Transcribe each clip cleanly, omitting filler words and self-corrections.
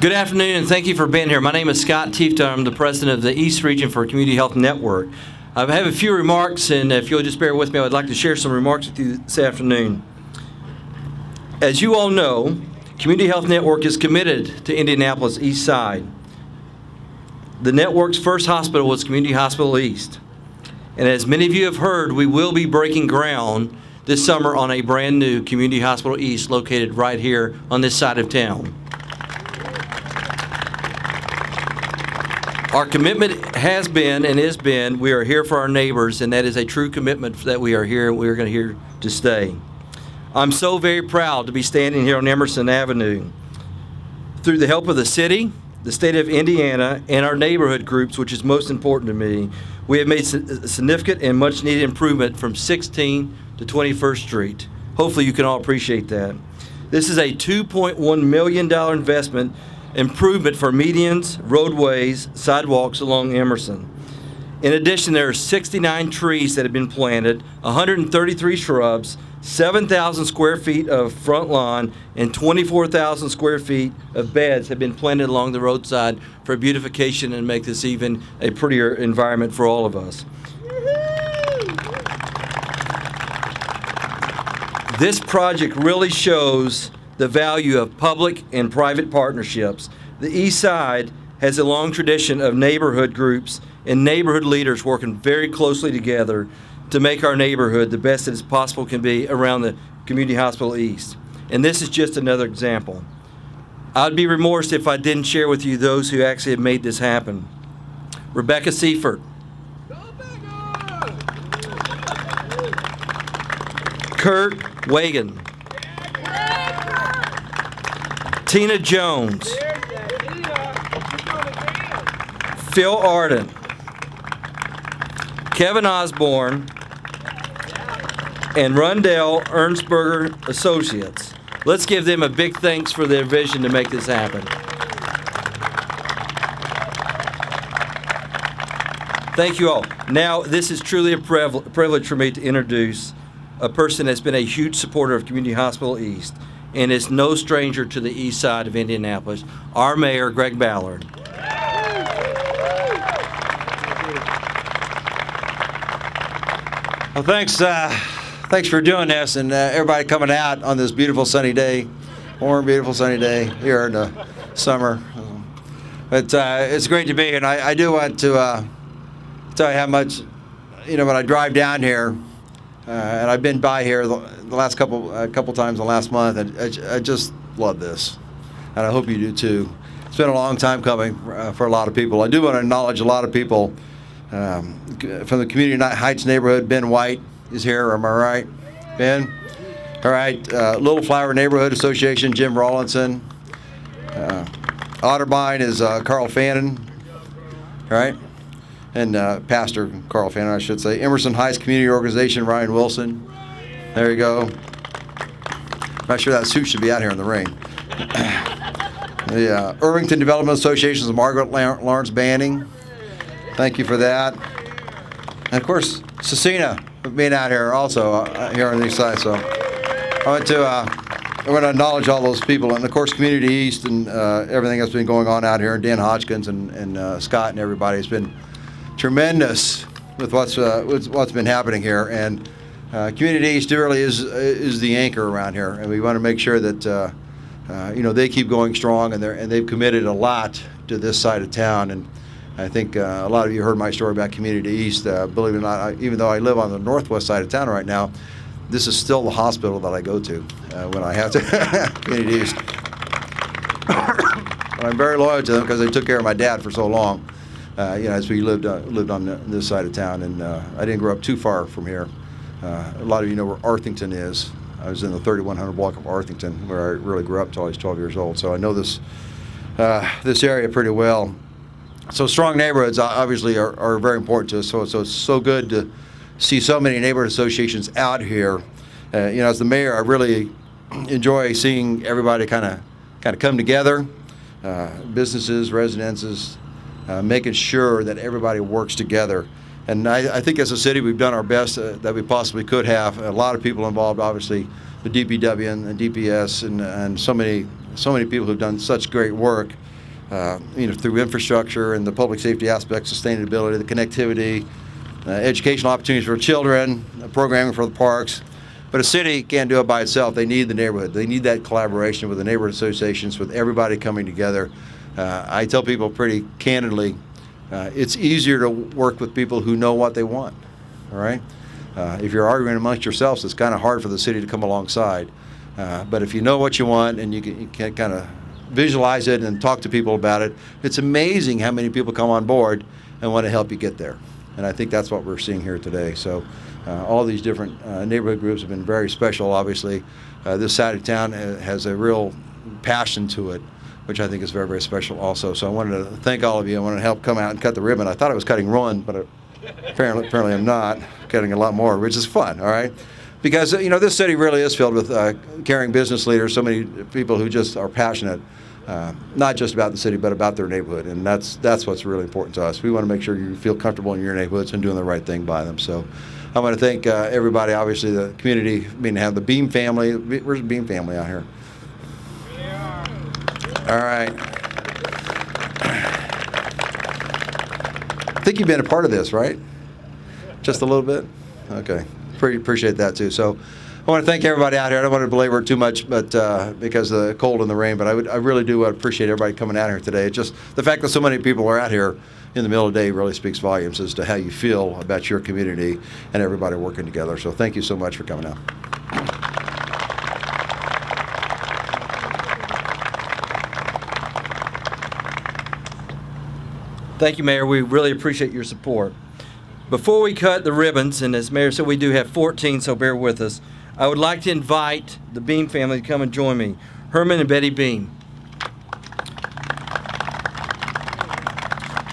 Good afternoon, and thank you for being here. My name is Scott Tiefta. I'm the president of the East Region for Community Health Network. I have a few remarks, and if you'll just bear with me, I would like to share some remarks with you this afternoon. As you all know, Community Health Network is committed to Indianapolis East Side. The network's first hospital was Community Hospital East. And as many of you have heard, we will be breaking ground this summer on a brand new Community Hospital East located right here on this side of town. Our commitment has been and is been, we are here for our neighbors, and that is a true commitment that we are here and we are going to here to stay. I'm so very proud to be standing here on Emerson Avenue. Through the help of the city, the state of Indiana, and our neighborhood groups, which is most important to me, we have made significant and much needed improvement from 16th to 21st Street. Hopefully you can all appreciate that. This is a $2.1 million investment improvement for medians, roadways, sidewalks along Emerson. In addition, there are 69 trees that have been planted, 133 shrubs, 7,000 square feet of front lawn, and 24,000 square feet of beds have been planted along the roadside for beautification and make this even a prettier environment for all of us. This project really shows the value of public and private partnerships. The East Side has a long tradition of neighborhood groups and neighborhood leaders working very closely together to make our neighborhood the best as possible can be around the Community Hospital East. And this is just another example. I'd be remorse if I didn't share with you those who actually have made this happen. Rebecca Seifert, Kurt Wagon, Tina Jones, Phil Arden, Kevin Osborne, and Rundell Ernstberger Associates. Let's give them a big thanks for their vision to make this happen. Thank you all. Now, this is truly a privilege for me to introduce a person that's been a huge supporter of Community Hospital East and is no stranger to the east side of Indianapolis, our mayor, Greg Ballard. Well, thanks for doing this, and everybody coming out on this beautiful sunny day, warm, beautiful sunny day here in the summer. It's great to be here, and I do want to tell you how much, when I drive down here, and I've been by here the last couple times the last month, and I just love this, and I hope you do too. It's been a long time coming for a lot of people. I do want to acknowledge a lot of people from the Community Heights neighborhood. Ben White is here, am I right? Ben? All right. Little Flower Neighborhood Association, Jim Rawlinson. Otterbein is Carl Fannin, all right? And Pastor Carl Fannin, I should say. Emerson Heights Community Organization, Ryan Wilson. There you go. I'm not sure that suit should be out here in the rain. The Irvington Development Association's Margaret Lawrence Banning. Thank you for that. And of course, Cecina being out here also here on the east side. So I want to acknowledge all those people, and of course, Community East and everything that's been going on out here, and Dan Hodgkins and Scott and everybody. It's been tremendous with what's been happening here, and Community East really is the anchor around here, and we want to make sure that they keep going strong, and they've committed a lot to this side of town. And I think a lot of you heard my story about Community East. Believe it or not, even though I live on the northwest side of town right now, this is still the hospital that I go to when I have to. Community East. I'm very loyal to them because they took care of my dad for so long. As we lived on this side of town, and I didn't grow up too far from here. A lot of you know where Arthington is. I was in the 3100 block of Arthington, where I really grew up until I was 12 years old. So I know this area pretty well. So strong neighborhoods obviously are very important to us. So it's so good to see so many neighborhood associations out here. As the mayor, I really enjoy seeing everybody kind of come together, businesses, residences, making sure that everybody works together. And I think as a city, we've done our best that we possibly could have. A lot of people involved, obviously, the DPW and DPS, and so many people who've done such great work. through infrastructure and the public safety aspects, sustainability, the connectivity, educational opportunities for children, programming for the parks. But a city can't do it by itself. They need the neighborhood. They need that collaboration with the neighborhood associations, with everybody coming together. I tell people pretty candidly, it's easier to work with people who know what they want, all right? If you're arguing amongst yourselves, it's kind of hard for the city to come alongside. But if you know what you want and you can kind of visualize it and talk to people about it, it's amazing how many people come on board and want to help you get there. And I think that's what we're seeing here today. So all these different neighborhood groups have been very special, obviously. This side of town has a real passion to it, which I think is very, very special also. So I wanted to thank all of you. I wanted to help come out and cut the ribbon. I thought I was cutting one, but apparently I'm not. Cutting a lot more, which is fun, all right? Because, this city really is filled with caring business leaders, so many people who just are passionate, not just about the city, but about their neighborhood. And that's what's really important to us. We want to make sure you feel comfortable in your neighborhoods and doing the right thing by them. So I want to thank everybody, obviously, the community. Have the Beam family. Where's the Beam family out here? All right. I think you've been a part of this, right? Just a little bit? Okay. Appreciate that, too. So I want to thank everybody out here. I don't want to belabor it too much, but because of the cold and the rain, but I really do appreciate everybody coming out here today. It's just the fact that so many people are out here in the middle of the day really speaks volumes as to how you feel about your community and everybody working together. So thank you so much for coming out. Thank you, Mayor. We really appreciate your support. Before we cut the ribbons, and as Mayor said, we do have 14, so bear with us, I would like to invite the Beam family to come and join me. Herman and Betty Beam.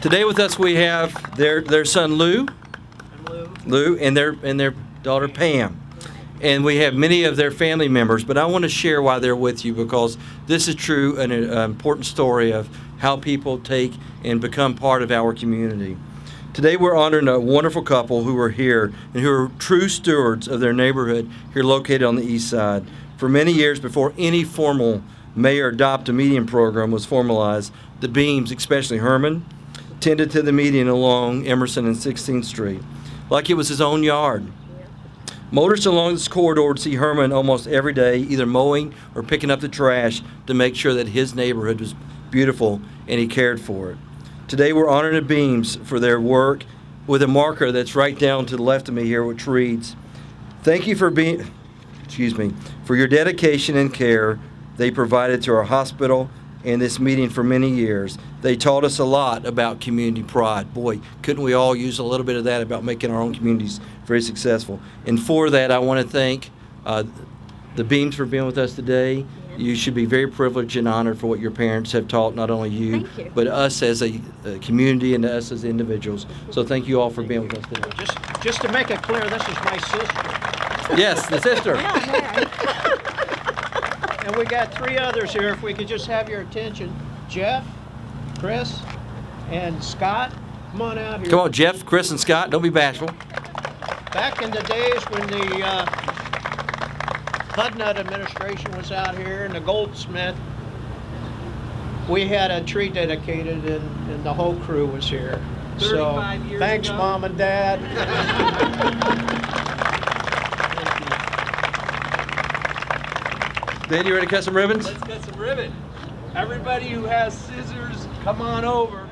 Today with us we have their son Lou, and their daughter Pam. And we have many of their family members, but I want to share why they're with you, because this is true, an important story of how people take and become part of our community. Today we're honoring a wonderful couple who are here and who are true stewards of their neighborhood here located on the east side. For many years before any formal Mayor Adopt a Median program was formalized, the Beams, especially Herman, tended to the median along Emerson and 16th Street like it was his own yard. Motorists along this corridor would see Herman almost every day, either mowing or picking up the trash to make sure that his neighborhood was beautiful and he cared for it. Today we're honoring the Beams for their work with a marker that's right down to the left of me here, which reads, "Thank you for for your dedication and care they provided to our hospital and this meeting for many years. They taught us a lot about community pride." Boy, couldn't we all use a little bit of that about making our own communities very successful. And for that, I want to thank the Beams for being with us today. You should be very privileged and honored for what your parents have taught, not only you, but us as a community and us as individuals. So thank you all for being with us today. Just to make it clear, this is my sister. Yes, the sister. And we got 3 others here. If we could just have your attention. Jeff, Chris, and Scott. Come on out here. Come on, Jeff, Chris, and Scott. Don't be bashful. Back in the days when the Hudnut administration was out here and the goldsmith, we had a tree dedicated and the whole crew was here. 35 years thanks, ago. Mom and Dad. Dan, you ready to cut some ribbons? Let's cut some ribbon. Everybody who has scissors, come on over.